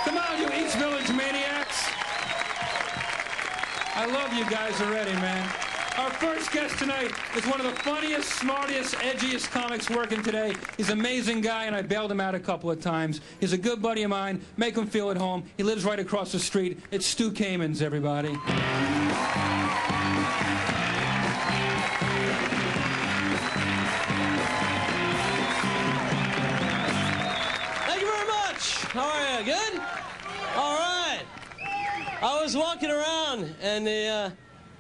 Come on, you East Village maniacs. I love you guys already, man. Our first guest tonight is one of the funniest, smartest, edgiest comics working today. He's an amazing guy, and I bailed him out a couple of times. He's a good buddy of mine. Make him feel at home. He lives right across the street. It's Stu Kamens, everybody. Thank you very much. How are you? Good? All right. I was walking around, and the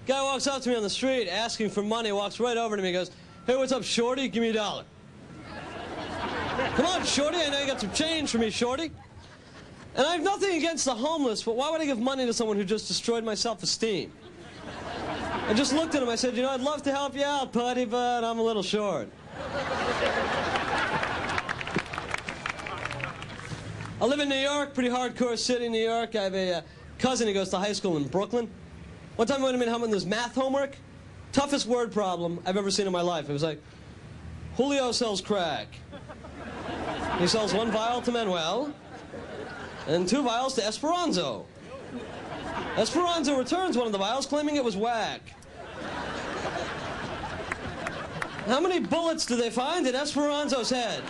guy walks up to me on the street asking for money, walks right over to me, goes, "Hey, what's up, Shorty? Give me $1. Come on, Shorty, I know you got some change for me, Shorty. And I have nothing against the homeless, but why would I give money to someone who just destroyed my self-esteem? I just looked at him, I said, you know, I'd love to help you out, buddy, but I'm a little short. I live in New York, pretty hardcore city, New York. I have a cousin who goes to high school in Brooklyn. One time I went to help him with his math homework. Toughest word problem I've ever seen in my life. It was like, Julio sells crack. He sells 1 vial to Manuel and 2 vials to Esperanzo. Esperanzo returns one of the vials, claiming it was whack. How many bullets do they find in Esperanzo's head?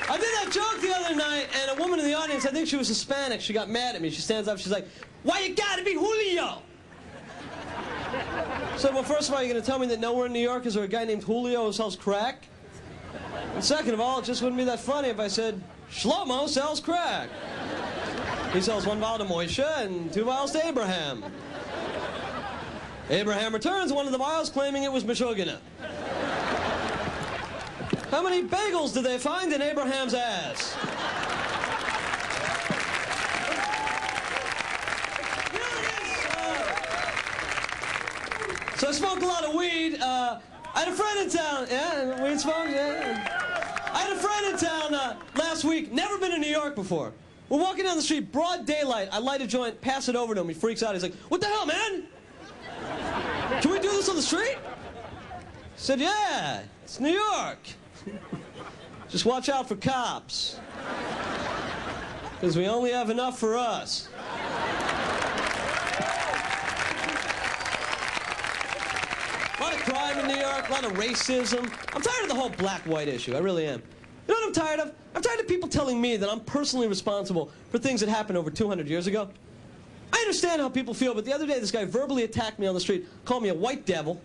I did that joke the other night, and a woman in the audience, I think she was Hispanic, she got mad at me. She stands up, she's like, "Why you gotta be Julio?" I said, well, first of all, you're gonna tell me that nowhere in New York is there a guy named Julio who sells crack? And second of all, it just wouldn't be that funny if I said, Shlomo sells crack. He sells 1 vial to Moshe and 2 vials to Abraham. Abraham returns one of the vials, claiming it was Meshuggah. How many bagels did they find in Abraham's ass? So I smoke a lot of weed. I had a friend in town. Yeah, weed smoke. Yeah. I had a friend in town last week. Never been to New York before. We're walking down the street, broad daylight. I light a joint, pass it over to him. He freaks out. He's like, "What the hell, man? Can we do this on the street?" I said, "Yeah, it's New York. Just watch out for cops. Because we only have enough for us." A lot of crime in New York, a lot of racism. I'm tired of the whole black-white issue. I really am. You know what I'm tired of? I'm tired of people telling me that I'm personally responsible for things that happened over 200 years ago. I understand how people feel, but the other day this guy verbally attacked me on the street, called me a white devil.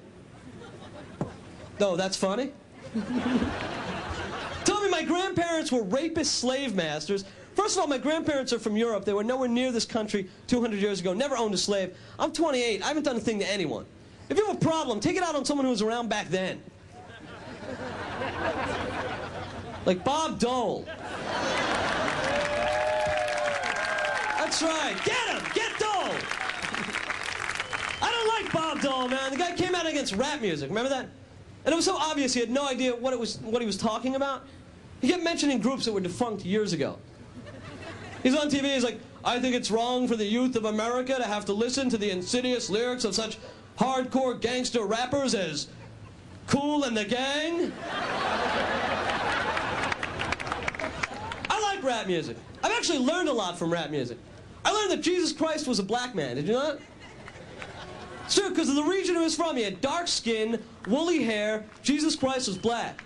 Oh, that's funny? Told me my grandparents were rapist slave masters. First of all, my grandparents are from Europe. They were nowhere near this country 200 years ago, never owned a slave. I'm 28. I haven't done a thing to anyone. If you have a problem, take it out on someone who was around back then. Like Bob Dole. That's right. Get him! Get Dole! I don't like Bob Dole, man. The guy came out against rap music. Remember that? And it was so obvious he had no idea what he was talking about. He kept mentioning groups that were defunct years ago. He's on TV, he's like, "I think it's wrong for the youth of America to have to listen to the insidious lyrics of such hardcore gangster rappers as Kool and the Gang." I like rap music. I've actually learned a lot from rap music. I learned that Jesus Christ was a black man. Did you know that? It's true, because of the region he was from. He had dark skin, woolly hair. Jesus Christ was black.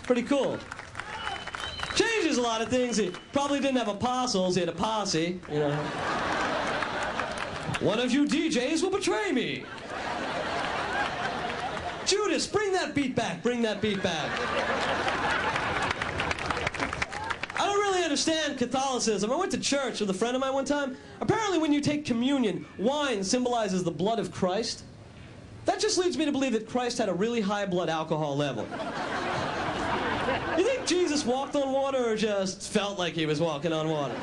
Pretty cool. Changes a lot of things. He probably didn't have apostles. He had a posse, you know. "One of you DJs will betray me." Judas, bring that beat back. Bring that beat back. I don't really understand Catholicism. I went to church with a friend of mine one time. Apparently when you take communion, wine symbolizes the blood of Christ. That just leads me to believe that Christ had a really high blood alcohol level. You think Jesus walked on water or just felt like he was walking on water?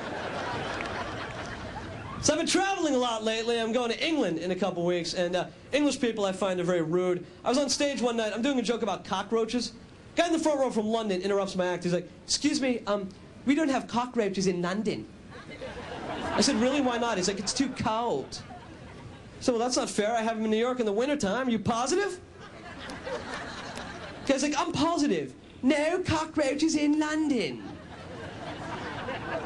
So I've been traveling a lot lately. I'm going to England in a couple weeks, and English people I find are very rude. I was on stage one night. I'm doing a joke about cockroaches. Guy in the front row from London interrupts my act. He's like, "Excuse me, we don't have cockroaches in London." I said, "Really? Why not?" He's like, "It's too cold." I said, "Well, that's not fair. I have them in New York in the wintertime. Are you positive?" Guy's like, "I'm positive. No cockroaches in London.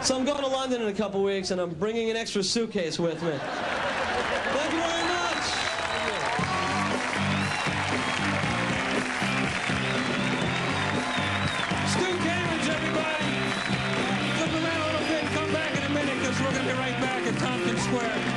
So I'm going to London in a couple weeks, and I'm bringing an extra suitcase with me. Thank you very much. Stu Kamens, everybody. Flip around a little bit. Come back in a minute, because we're going to be right back at Tompkins Square.